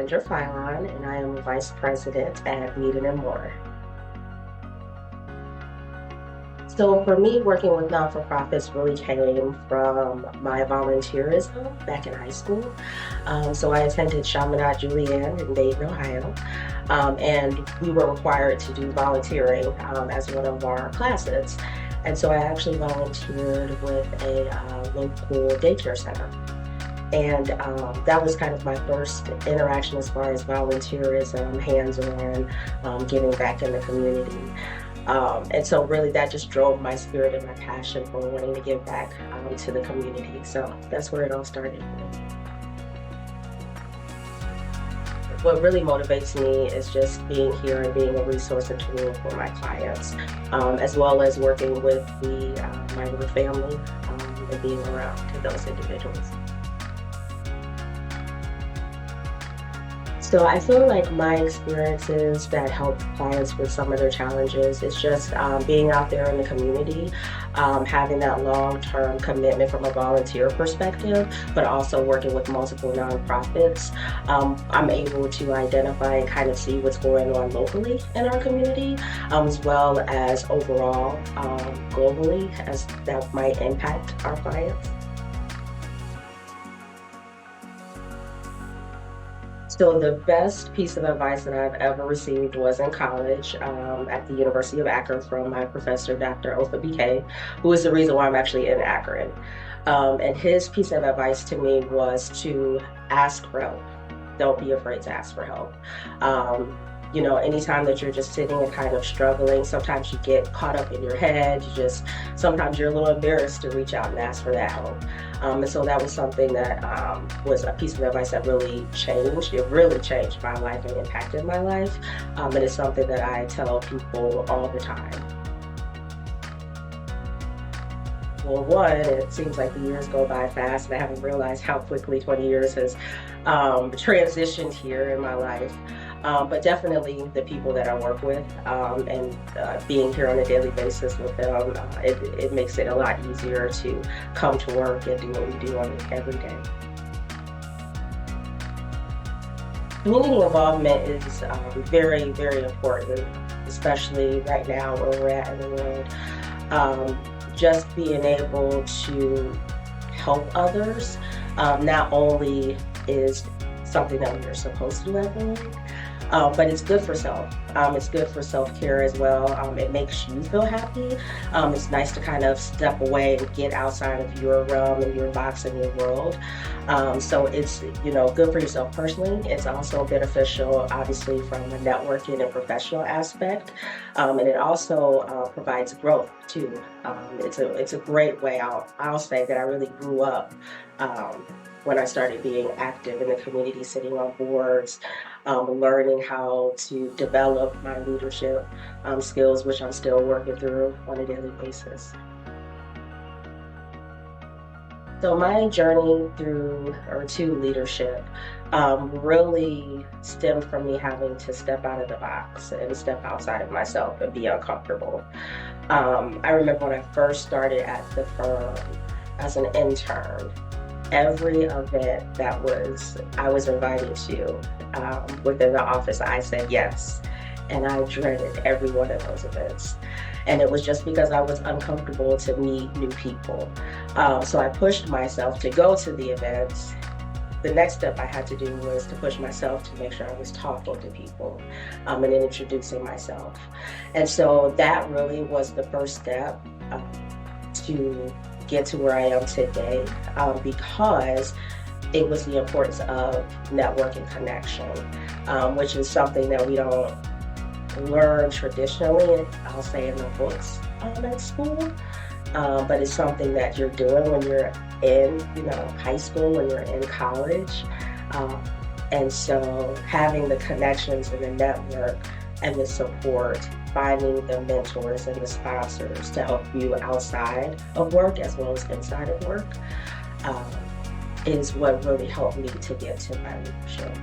Kendra Philon, and I am a Vice President at Meeting and More. So for me, working with non-for-profits really came from my volunteerism back in high school. So I attended Chaminade Julienne in Dayton, Ohio, and we were required to do volunteering as one of our classes. And so I actually volunteered with a local daycare center. And that was kind of my first interaction as far as volunteerism, hands-on, giving back in the community. And so really that just drove my spirit and my passion for wanting to give back to the community. So that's where it all started. What really motivates me is just being here and being a resource and tool for my clients, as well as working with my little family and being around to those individuals. So I feel like my experiences that help clients with some of their challenges is just being out there in the community, having that long-term commitment from a volunteer perspective, but also working with multiple nonprofits. I'm able to identify and kind of see what's going on locally in our community, as well as overall globally, as that might impact our clients. So the best piece of advice that I've ever received was in college at the University of Akron from my professor, Dr. Ofa BK, who is the reason why I'm actually in Akron. And his piece of advice to me was to ask for help. Don't be afraid to ask for help. You know, anytime that you're just sitting and kind of struggling, sometimes you get caught up in your head. Sometimes you're a little embarrassed to reach out and ask for that help. And so that was something that was a piece of advice that really changed. It really changed my life and impacted my life. And it's something that I tell people all the time. Well, one, it seems like the years go by fast, and I haven't realized how quickly 20 years has transitioned here in my life. But definitely the people that I work with and being here on a daily basis with them, it makes it a lot easier to come to work and do what we do every day. Community involvement is very, very important, especially right now where we're at in the world. Just being able to help others not only is something that we're supposed to do every week, but it's good for self. It's good for self-care as well. It makes you feel happy. It's nice to kind of step away and get outside of your realm and your box and your world. So it's, you know, good for yourself personally. It's also beneficial, obviously, from a networking and professional aspect. And it also provides growth too. It's a great way. I'll say that I really grew up when I started being active in the community, sitting on boards, learning how to develop my leadership skills, which I'm still working through on a daily basis. So my journey to leadership really stemmed from me having to step out of the box and step outside of myself and be uncomfortable. I remember when I first started at the firm as an intern, every event that I was invited to within the office, I said yes. And I dreaded every one of those events. And it was just because I was uncomfortable to meet new people. So I pushed myself to go to the events. The next step I had to do was to push myself to make sure I was talking to people and then introducing myself. And so that really was the first step to get to where I am today, because it was the importance of network and connection, which is something that we don't learn traditionally, I'll say, in the books at school, but it's something that you're doing when you're in, high school, when you're in college. And so having the connections and the network and the support, finding the mentors and the sponsors to help you outside of work as well as inside of work is what really helped me to get to my leadership.